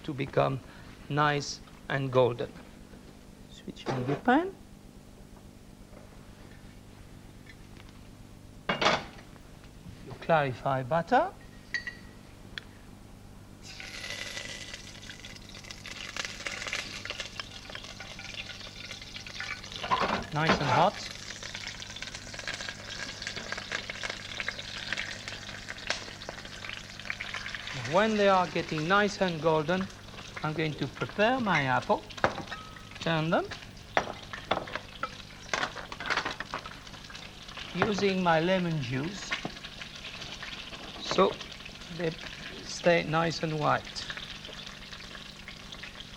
to become nice and golden. Switching the pan. You clarify butter. Nice and hot. When they are getting nice and golden, I'm going to prepare my apple, turn them, using my lemon juice, so they stay nice and white.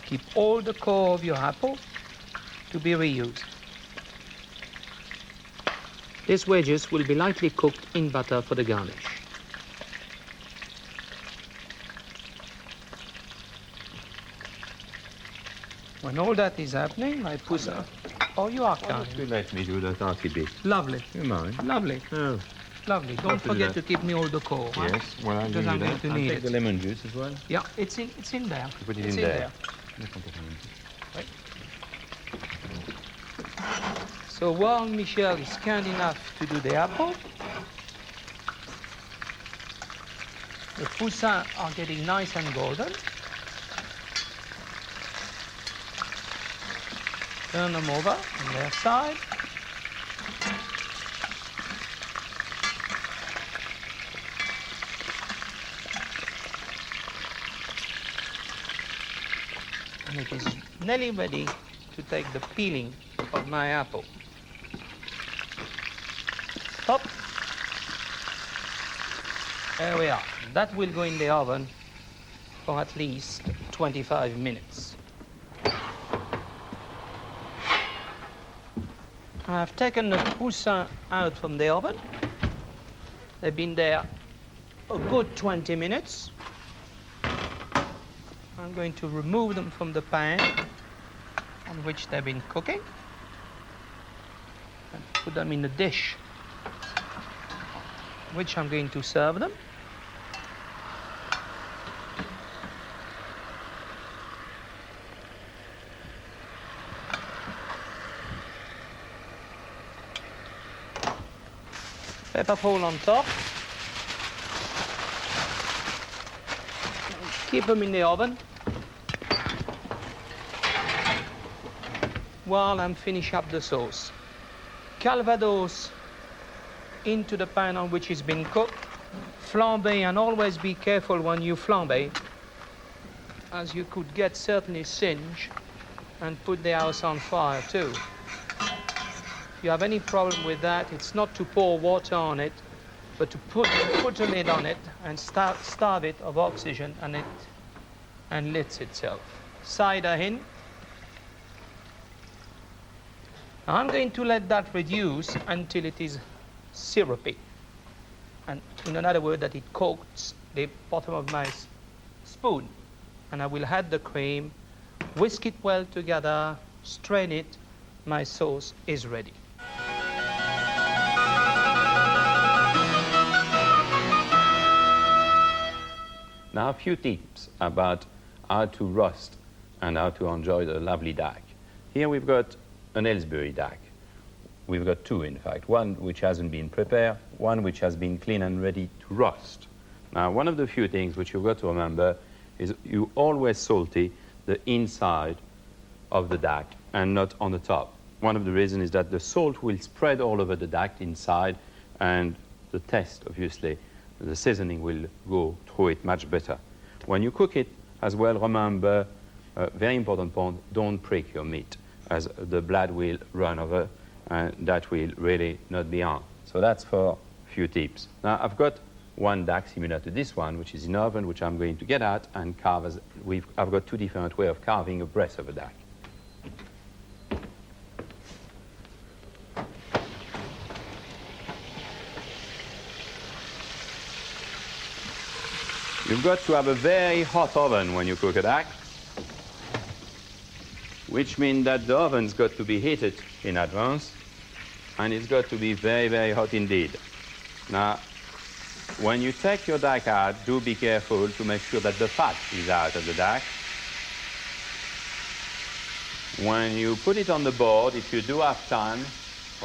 Keep all the core of your apple to be reused. These wedges will be lightly cooked in butter for the garnish. When all that is happening, I put... Oh, you are kind. You let me do that arty bit. Lovely. You mind? Lovely. Oh. Lovely. Don't forget to give me all the core. Yes, huh? well, I'll do Because I'm going that. to I'll need take it. the lemon juice as well. Yeah, it's in there. You put it It's in there. Right. So while Michel is kind enough to do the apple, the poussins are getting nice and golden. Turn them over on their side. And it is nearly ready to take the peeling of my apple. Stop. There we are. That will go in the oven for at least 25 minutes. I've taken the poussins out from the oven. They've been there a good 20 minutes. I'm going to remove them from the pan on which they've been cooking and put them in a dish which I'm going to serve them. Pepperful on top. Keep them in the oven while I'm finishing up the sauce. Calvados into the pan on which it's been cooked. Flambe, and always be careful when you flambe, as you could get certainly singe and put the house on fire too. If you have any problem with that, it's not to pour water on it, but to put a lid on it and starve it of oxygen, and lids itself. Cider in. Now I'm going to let that reduce until it is syrupy. And in another word, that it coats the bottom of my spoon. And I will add the cream, whisk it well together, strain it. My sauce is ready. Now, a few tips about how to roast and how to enjoy the lovely duck. Here we've got an Aylesbury duck. We've got two, in fact. One which hasn't been prepared, one which has been cleaned and ready to roast. Now, one of the few things which you've got to remember is you always salty the inside of the duck and not on the top. One of the reasons is that the salt will spread all over the duck inside, and the taste, obviously, the seasoning will go through it much better. When you cook it as well, remember, very important point, don't break your meat, as the blood will run over, and that will really not be on. So that's for a few tips. Now, I've got one duck similar to this one, which is in oven, which I'm going to get out and carve as I've got two different ways of carving a breast of a duck. You've got to have a very hot oven when you cook a duck, which means that the oven's got to be heated in advance, and it's got to be very, very hot indeed. Now, when you take your duck out, do be careful to make sure that the fat is out of the duck, When you put it on the board, if you do have time,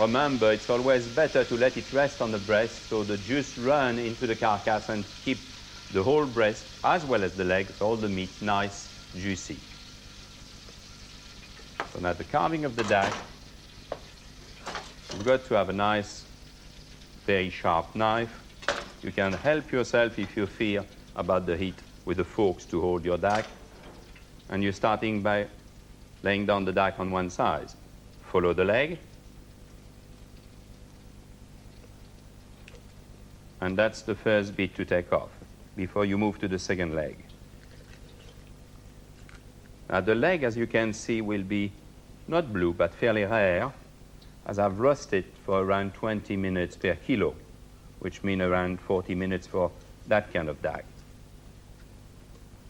remember it's always better to let it rest on the breast so the juice run into the carcass and keep the whole breast as well as the legs, all the meat, nice, juicy. So now the carving of the dash, you've got to have a nice, very sharp knife. You can help yourself if you fear about the heat with the forks to hold your dash. And you're starting by laying down the dash on one side. Follow the leg. And that's the first bit to take off before you move to the second leg. Now the leg, as you can see, will be not blue, but fairly rare, as I've roasted for around 20 minutes per kilo, which means around 40 minutes for that kind of dash.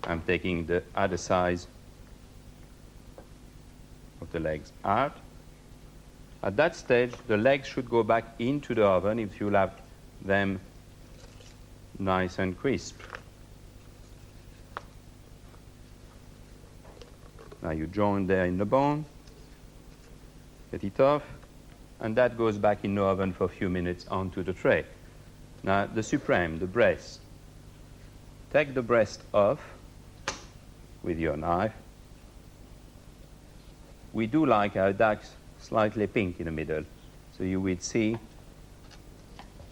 I'm taking the other side of the legs out. At that stage, the legs should go back into the oven if you'll have them nice and crisp. Now you join there in the bone, get it off, and that goes back in the oven for a few minutes onto the tray. Now the supreme, the breast. Take the breast off with your knife. We do like our ducks slightly pink in the middle, so you will see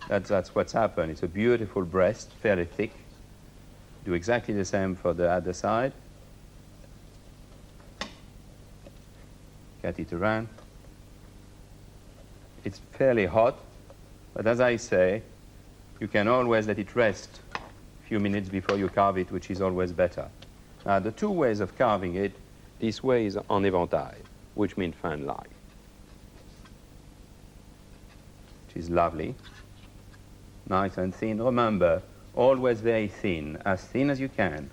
that's what's happened. It's a beautiful breast, fairly thick. Do exactly the same for the other side. Get it around. It's fairly hot, but as I say, you can always let it rest a few minutes before you carve it, which is always better. Now, the two ways of carving it, this way is en éventail, which means fan-like, which is lovely, nice and thin. Remember, always very thin as you can.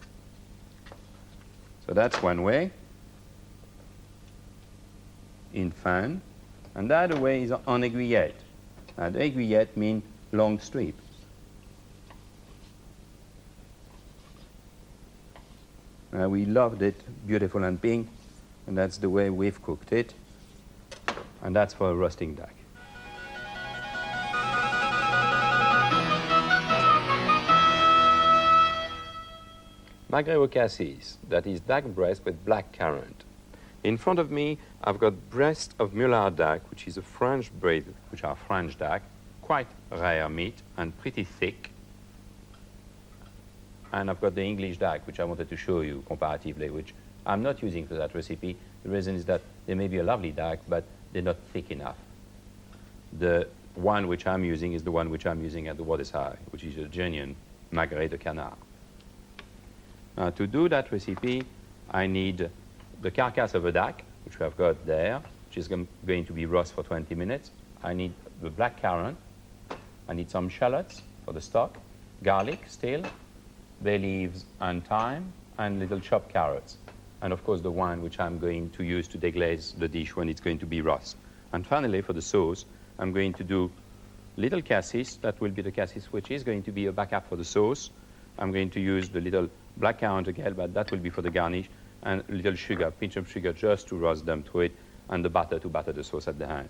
So that's one way, in fan, and the other way is en aiguillette. And aiguillette means long strip. We loved it, beautiful and pink, and that's the way we've cooked it. And that's for a roasting duck. Magret au cassis, that is duck breast with black currant. In front of me, I've got breast of Mullard duck, which is a French breed, which are French duck, quite rare meat and pretty thick. And I've got the English duck, which I wanted to show you comparatively, which I'm not using for that recipe. The reason is that they may be a lovely duck, but they're not thick enough. The one which I'm using is the one which I'm using at the waterside, which is a genuine Magret de Canard. Now, to do that recipe, I need the carcass of a duck, which I've got there, which is going to be roast for 20 minutes. I need the black currant. I need some shallots for the stock, garlic still, bay leaves and thyme, and little chopped carrots. And of course the wine which I'm going to use to deglaze the dish when it's going to be roast. And finally for the sauce, I'm going to do little cassis. That will be the cassis which is going to be a backup for the sauce. I'm going to use the little black currant again, but that will be for the garnish, and a little sugar, pinch of sugar just to roast them through it, and the butter to butter the sauce at the end.